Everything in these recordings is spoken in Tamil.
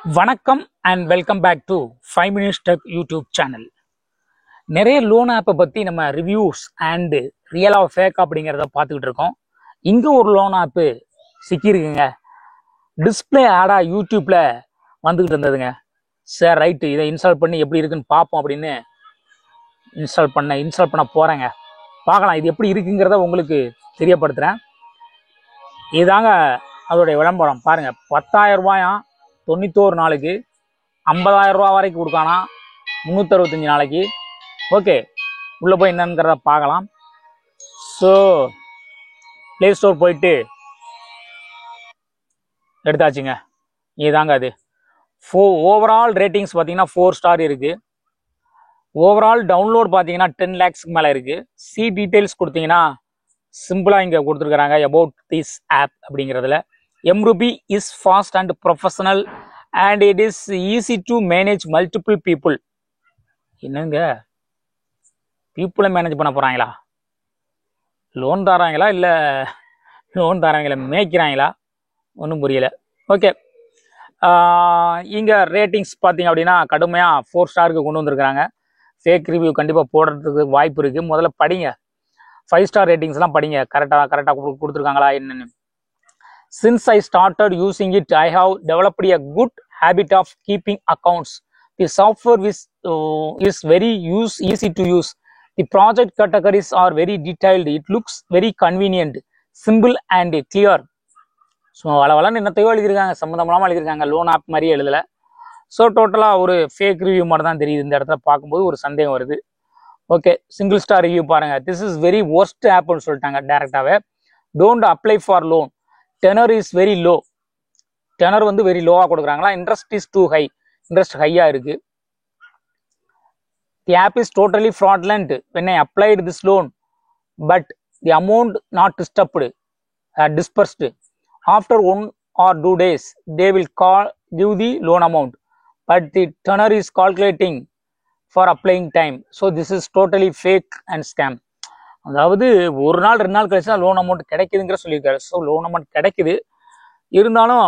வணக்கம் and welcome back to 5 Minutes Tech YouTube channel. நிறைய லோன் ஆப்பை பற்றி நம்ம ரிவ்யூஸ் அண்டு ரியலா ஃபேக் அப்படிங்கிறத பார்த்துக்கிட்டு இருக்கோம். இங்கே ஒரு லோன் ஆப்பு சிக்கியிருக்குங்க. டிஸ்பிளே ஆடாக யூடியூப்பில் வந்துக்கிட்டு இருந்ததுங்க. சரி ரைட்டு, இதை இன்ஸ்டால் பண்ணி எப்படி இருக்குன்னு பார்ப்போம் அப்படின்னு இன்ஸ்டால் பண்ண போகிறேங்க. பார்க்கலாம் இது எப்படி இருக்குங்கிறத உங்களுக்கு தெரியப்படுத்துகிறேன். இதுதாங்க அதோடைய விளம்பரம். பாருங்கள், 10,000 ரூபாயாம் 91 நாளுக்கு, 50,000 ரூபா வரைக்கும் கொடுக்கானா 365 நாளைக்கு. ஓகே, உள்ளே போய் என்னங்கிறத பார்க்கலாம். ஸோ ப்ளே ஸ்டோர் போயிட்டு எடுத்தாச்சுங்க. இதுதாங்க அது. ஓவரால் ரேட்டிங்ஸ் பார்த்தீங்கன்னா 4 ஸ்டார் இருக்குது. ஓவரால் டவுன்லோட் பார்த்தீங்கன்னா 10 lakhsக்கு மேலே இருக்குது. சி டீட்டெயில்ஸ் கொடுத்தீங்கன்னா சிம்பிளாக இங்கே கொடுத்துருக்குறாங்க. அபவுட் திஸ் ஆப் அப்படிங்கிறதுல MRuby is fast and professional and it is easy to manage multiple people. என்னங்க, பீப்புளை மேனேஜ் பண்ண போகிறாங்களா? லோன் தராங்களா இல்லை லோன் தராங்களா மேய்க்கிறாங்களா? ஒன்றும் புரியலை. ஓகே, இங்கே ரேட்டிங்ஸ் பார்த்தீங்க அப்படின்னா கடுமையாக 4 ஸ்டாருக்கு கொண்டு வந்திருக்கிறாங்க. ஃபேக் ரிவ்யூ கண்டிப்பாக போடுறதுக்கு வாய்ப்பு இருக்குது. முதல்ல படிங்க, 5 ஸ்டார் ரேட்டிங்ஸ்லாம் படிங்க. கரெக்டாக கொடுத்துருக்காங்களா என்னென்னு. Since I started using it, I have developed a good habit of keeping accounts. The software is very easy to use. The project categories are very detailed. It looks very convenient, simple and clear. So அளவெல்லாம் என்னத்தையோ எழுதியிருக்காங்க, சம்மந்தமெல்லாம் எழுதியிருக்காங்க. லோன் ஆப் மாதிரியே எழுதலை. ஸோ டோட்டலாக ஒரு ஃபேக் ரிவ்யூ மாதிரி தான் தெரியுது. இந்த இடத்துல பார்க்கும்போது ஒரு சந்தேகம் வருது. ஓகே, சிங்கிள் ஸ்டார் ரிவ்யூ பாருங்கள். திஸ் இஸ் வெரி worst ஆப்னு சொல்லிட்டாங்க டேரெக்டாகவே. Don't apply for loan. Tenure is very low. Tenure வந்து வெரி லோவாக கொடுக்குறாங்களா. Interest is too high. Interest ஹையாக இருக்குது. The app is totally fraudulent when I applied this loan but the amount not dispersed. ஆஃப்டர் 1 or 2 days they will give the loan amount but the tenor is calculating for applying time. So this is totally fake and scam. அதாவது ஒரு நாள் 2 நாள் கழிச்சு தான் லோன் அமௌண்ட் கிடைக்குதுங்கிற சொல்லியிருக்காரு. ஸோ லோன் அமௌண்ட் கிடைக்குது, இருந்தாலும்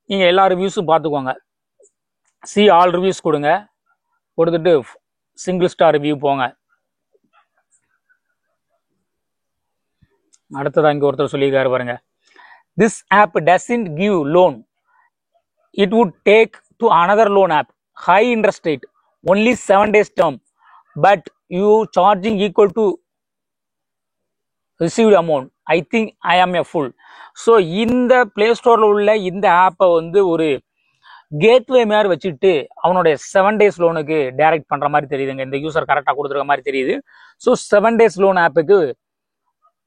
நீங்கள் எல்லா ரிவ்யூஸும் பார்த்துக்கோங்க. சி ஆல் ரிவ்யூஸ் கொடுங்க, கொடுத்துட்டு சிங்கிள் ஸ்டார் ரிவ்யூ போங்க. அடுத்ததான் இங்கே ஒருத்தர் சொல்லியிருக்காரு பாருங்க. This app doesn't give loan. It would take to another loan app. High interest rate, only 7 days term, but you charging equal to received amount. I think I am a fool. So இந்த பிளே ஸ்டோரில் உள்ள இந்த ஆப்பை வந்து ஒரு கேட்வே மாதிரி வச்சுட்டு அவனுடைய 7 days லோனுக்கு டைரக்ட் பண்ணுற மாதிரி தெரியுதுங்க. இந்த யூசர் கரெக்டாக கொடுத்துருக்க மாதிரி தெரியுது. ஸோ 7 days லோன் ஆப்புக்கு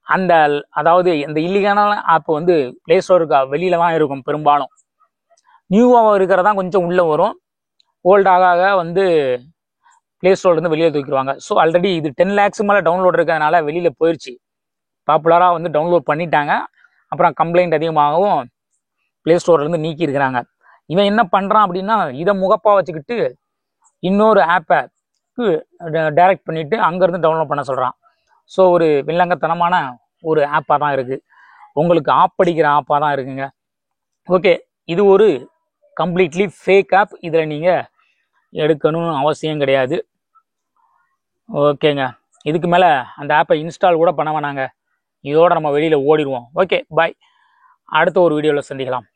அந்த அதாவது இந்த இல்லீகலான ஆப் வந்து பிளே ஸ்டோருக்கு வெளியில தான் இருக்கும். பெரும்பாலும் நியூவாக இருக்கிறதா கொஞ்சம் உள்ளே வரும். ஓல்டாக வந்து பிளே ஸ்டோர்லேருந்து வெளியே தூக்கிடுவாங்க. ஸோ ஆல்ரெடி இது 10 lakhs மேலே டவுன்லோட் இருக்கிறதுனால வெளியில் போயிடுச்சு. பாப்புலராக வந்து டவுன்லோட் பண்ணிட்டாங்க. அப்புறம் கம்ப்ளைண்ட் அதிகமாகவும் ப்ளே ஸ்டோர்லேருந்து நீக்கி இருக்கிறாங்க. இவன் என்ன பண்ணுறான் அப்படின்னா, இதை முகப்பாக வச்சுக்கிட்டு இன்னொரு ஆப்பை டைரக்ட் பண்ணிவிட்டு அங்கேருந்து டவுன்லோட் பண்ண சொல்கிறான். ஸோ ஒரு வில்லங்கத்தனமான ஒரு ஆப்பாக தான் இருக்குது. உங்களுக்கு ஆப் படிக்கிற ஆப்பாக தான் இருக்குங்க. ஓகே, இது ஒரு கம்ப்ளீட்லி ஃபேக் ஆப். இதில் நீங்கள் எடுக்கணும்னு அவசியம் கிடையாது. ஓகேங்க, இதுக்கு மேலே அந்த ஆப்பை இன்ஸ்டால் கூட பண்ண வேணாங்க. இதோட நம்ம வெளியில் ஓடிடுவோம். ஓகே, பாய். அடுத்த ஒரு வீடியோவில் சந்திக்கலாம்.